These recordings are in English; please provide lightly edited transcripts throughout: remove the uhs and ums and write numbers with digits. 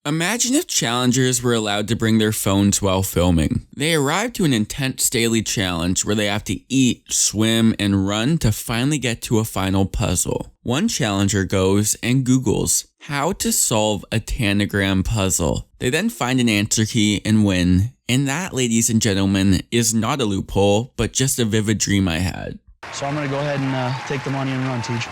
Imagine if challengers were allowed to bring their phones while filming. They arrive to an intense daily challenge where they have to eat, swim, and run to finally get to a final puzzle. One challenger goes and Googles how to solve a tanagram puzzle. They then find an answer key and win. And that, ladies and gentlemen, is not a loophole, but just a vivid dream I had. So I'm gonna go ahead and take the money and run, Teach.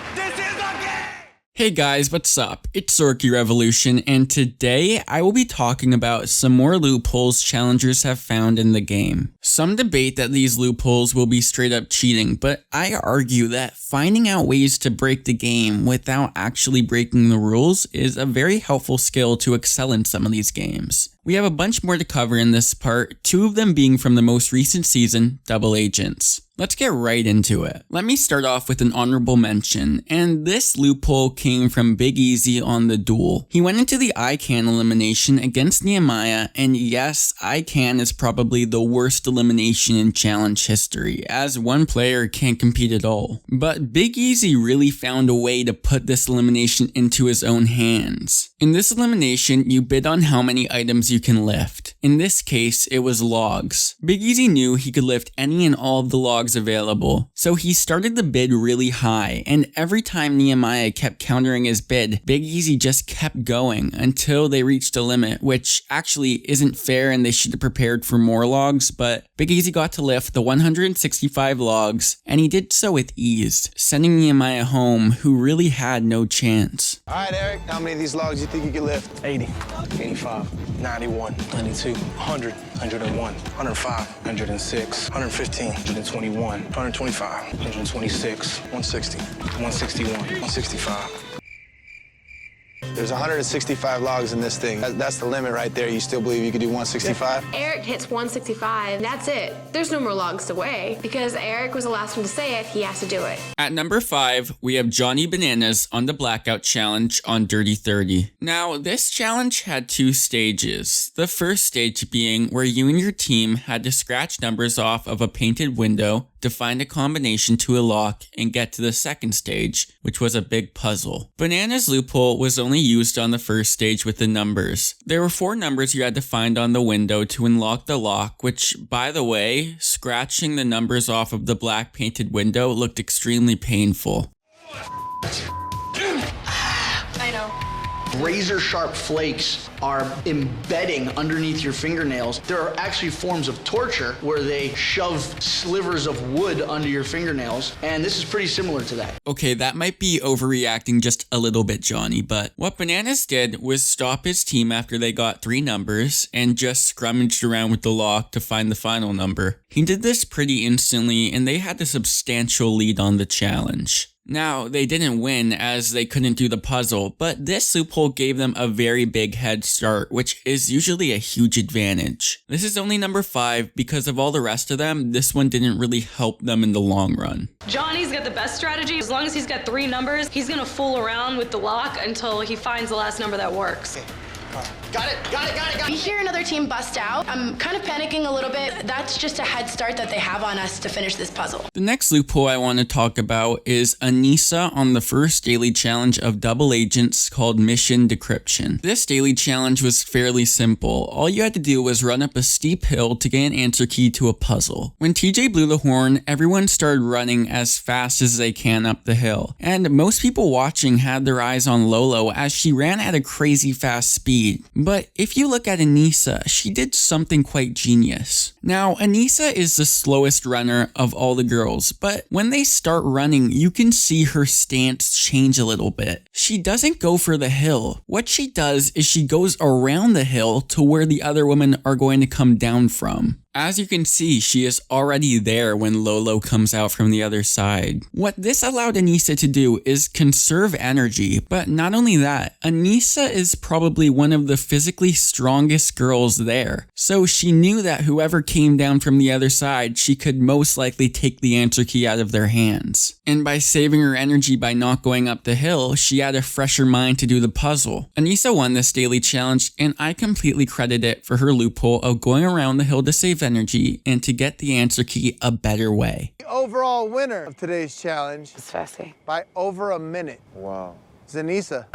Hey guys, what's up? It's Sorky Revolution, and today I will be talking about some more loopholes challengers have found in the game. Some debate that these loopholes will be straight up cheating, but I argue that finding out ways to break the game without actually breaking the rules is a very helpful skill to excel in some of these games. We have a bunch more to cover in this part, two of them being from the most recent season, Double Agents. Let's get right into it. Let me start off with an honorable mention, and this loophole came from Big Easy on the Duel. He went into the ICANN elimination against Nehemiah, and yes, ICANN is probably the worst elimination in challenge history, as one player can't compete at all. But Big Easy really found a way to put this elimination into his own hands. In this elimination, you bid on how many items you can lift. In this case, it was logs. Big Easy knew he could lift any and all of the logs available, so he started the bid really high, and every time Nehemiah kept countering his bid, Big Easy just kept going until they reached a limit, which actually isn't fair and they should have prepared for more logs, but Big Easy got to lift the 165 logs, and he did so with ease, sending Nehemiah home, who really had no chance. Alright, Eric, how many of these logs do you think you can lift? 80. 85, 91, 92, 100, 101, 105, 106, 115, 121, 125, 126, 160, 161, 165. There's 165 logs in this thing. That's the limit right there. You still believe you could do 165? Eric hits 165. That's it. There's no more logs to weigh. Because Eric was the last one to say it, he has to do it. At number 5, we have Johnny Bananas on the Blackout challenge on Dirty 30. Now, this challenge had two stages. The first stage being where you and your team had to scratch numbers off of a painted window to find a combination to a lock and get to the second stage, which was a big puzzle. Banana's loophole was only used on the first stage with the numbers. There were 4 numbers you had to find on the window to unlock the lock, which, by the way, scratching the numbers off of the black painted window looked extremely painful. I know. Razor sharp flakes are embedding underneath your fingernails. There are actually forms of torture where they shove slivers of wood under your fingernails, and this is pretty similar to that. Okay, that might be overreacting just a little bit, Johnny, but what Bananas did was stop his team after they got 3 numbers and just scrummaged around with the lock to find the final number. He did this pretty instantly, and they had a substantial lead on the challenge. Now, they didn't win as they couldn't do the puzzle, but this loophole gave them a very big head start, which is usually a huge advantage. This is only number 5 because of all the rest of them, this one didn't really help them in the long run. Johnny's got the best strategy. As long as he's got 3 numbers, he's gonna fool around with the lock until he finds the last number that works. Got it. We hear another team bust out. I'm kind of panicking a little bit. That's just a head start that they have on us to finish this puzzle. The next loophole I want to talk about is Anissa on the first daily challenge of Double Agents called Mission Decryption. This daily challenge was fairly simple. All you had to do was run up a steep hill to get an answer key to a puzzle. When TJ blew the horn, everyone started running as fast as they can up the hill. And most people watching had their eyes on Lolo as she ran at a crazy fast speed. But if you look at Anissa, she did something quite genius. Now, Anissa is the slowest runner of all the girls, but when they start running, you can see her stance change a little bit. She doesn't go for the hill. What she does is she goes around the hill to where the other women are going to come down from. As you can see, she is already there when Lolo comes out from the other side. What this allowed Anissa to do is conserve energy, but not only that, Anissa is probably one of the physically strongest girls there. So she knew that whoever came down from the other side, she could most likely take the answer key out of their hands. And by saving her energy by not going up the hill, she had a fresher mind to do the puzzle. Anissa won this daily challenge, and I completely credit it for her loophole of going around the hill to save energy and to get the answer key a better way. The overall winner of today's challenge It's Fessy. by over a minute. Wow. It's Anissa.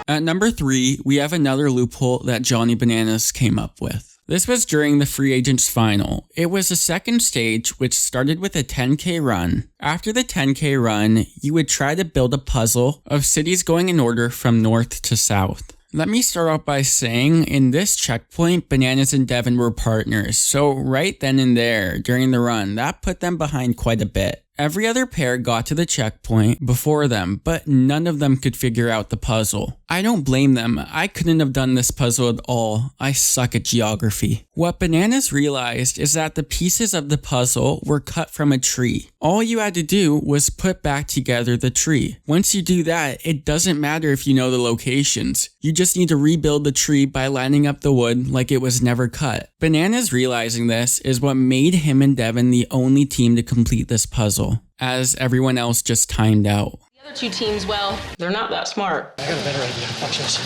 At number 3, we have another loophole that Johnny Bananas came up with. This was during the Free Agents Final. It was the second stage, which started with a 10K run. After the 10K run, you would try to build a puzzle of cities going in order from north to south. Let me start off by saying, in this checkpoint, Bananas and Devin were partners, so right then and there, during the run, that put them behind quite a bit. Every other pair got to the checkpoint before them, but none of them could figure out the puzzle. I don't blame them, I couldn't have done this puzzle at all. I suck at geography. What Bananas realized is that the pieces of the puzzle were cut from a tree. All you had to do was put back together the tree. Once you do that, it doesn't matter if you know the locations. You just need to rebuild the tree by lining up the wood like it was never cut. Bananas realizing this is what made him and Devin the only team to complete this puzzle, as everyone else just timed out. The other two teams, well, they're not that smart. I got a better idea. Watch this.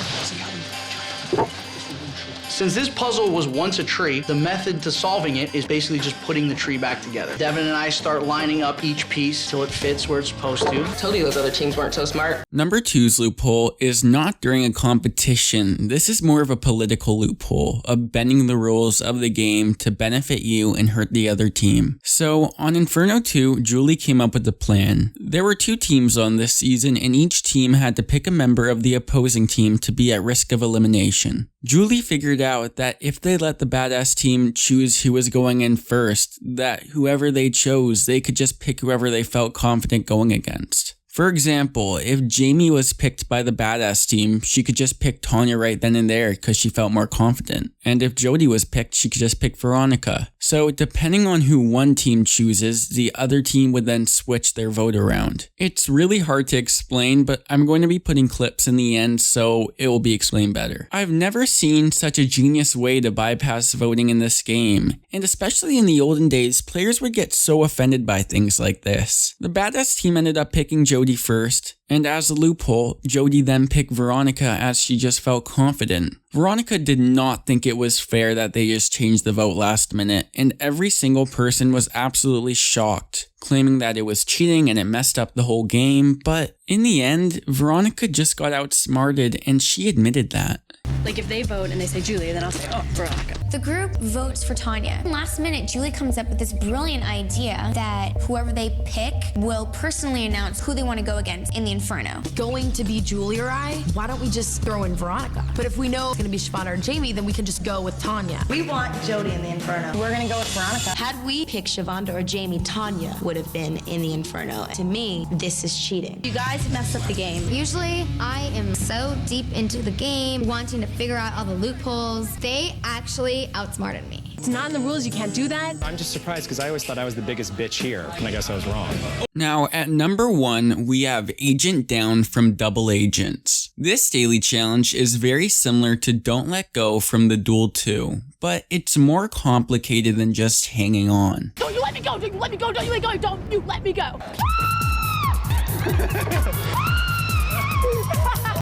Since this puzzle was once a tree, the method to solving it is basically just putting the tree back together. Devin and I start lining up each piece till it fits where it's supposed to. I told you those other teams weren't so smart. Number 2's loophole is not during a competition. This is more of a political loophole, of bending the rules of the game to benefit you and hurt the other team. So on Inferno 2, Julie came up with a plan. There were 2 teams on this season, and each team had to pick a member of the opposing team to be at risk of elimination. Julie figured out that if they let the badass team choose who was going in first, that whoever they chose, they could just pick whoever they felt confident going against. For example, if Jamie was picked by the badass team, she could just pick Tanya right then and there because she felt more confident. And if Jody was picked, she could just pick Veronica. So depending on who one team chooses, the other team would then switch their vote around. It's really hard to explain, but I'm going to be putting clips in the end so it will be explained better. I've never seen such a genius way to bypass voting in this game, and especially in the olden days, players would get so offended by things like this. The badass team ended up picking Jody first, and as a loophole, Jody then picked Veronica as she just felt confident. Veronica did not think it was fair that they just changed the vote last minute, and every single person was absolutely shocked, claiming that it was cheating and it messed up the whole game, but in the end, Veronica just got outsmarted and she admitted that. Like if they vote and they say Julie, then I'll say, oh, Veronica. The group votes for Tanya. Last minute, Julie comes up with this brilliant idea that whoever they pick will personally announce who they want to go against in the Inferno. Going to be Julie or I, why don't we just throw in Veronica? But if we know it's going to be Siobhan or Jamie, then we can just go with Tanya. We want Jody in the Inferno. We're going to go with Veronica. Had we picked Siobhan or Jamie, Tanya would have been in the Inferno. To me, this is cheating. You guys messed up the game. Usually, I am so deep into the game, wanting to figure out all the loopholes. They actually outsmarted me. It's not in the rules, you can't do that. I'm just surprised because I always thought I was the biggest bitch here, and I guess I was wrong. Now, at number 1, we have Agent Down from Double Agents. This daily challenge is very similar to Don't Let Go from the Duel 2, but it's more complicated than just hanging on. Don't you let me go! Don't you let me go! Don't you let me go! Don't you let me go!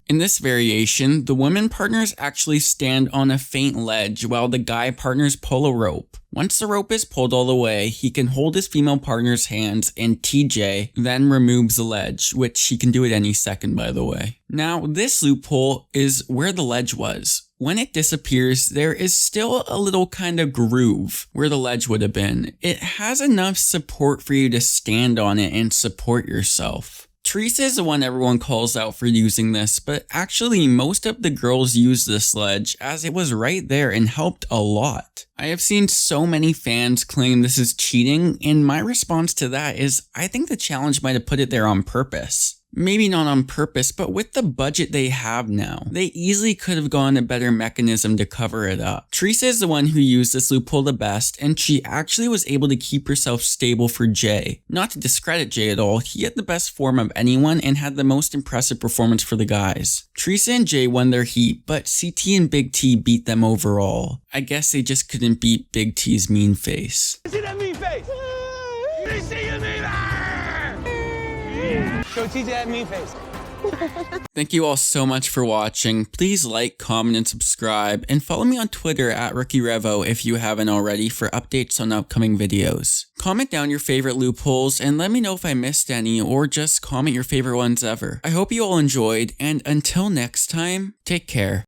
In this variation, the women partners actually stand on a faint ledge while the guy partners pull a rope. Once the rope is pulled all the way, he can hold his female partner's hands and TJ then removes the ledge, which he can do at any second, by the way. Now, this loophole is where the ledge was. When it disappears, there is still a little kind of groove where the ledge would have been. It has enough support for you to stand on it and support yourself. Teresa is the one everyone calls out for using this, but actually most of the girls use this ledge as it was right there and helped a lot. I have seen so many fans claim this is cheating, and my response to that is I think the challenge might have put it there on purpose. Maybe not on purpose, but with the budget they have now, they easily could have gone a better mechanism to cover it up. Teresa is the one who used this loophole the best, and she actually was able to keep herself stable for Jay. Not to discredit Jay at all, he had the best form of anyone and had the most impressive performance for the guys. Teresa and Jay won their heat, but CT and Big T beat them overall. I guess they just couldn't beat Big T's mean face. See that mean face? You see your mean face? Show TJ that mean face. Thank you all so much for watching. Please like, comment, and subscribe, and follow me on Twitter at RookieRevo if you haven't already for updates on upcoming videos. Comment down your favorite loopholes and let me know if I missed any, or just comment your favorite ones ever. I hope you all enjoyed, and until next time, take care.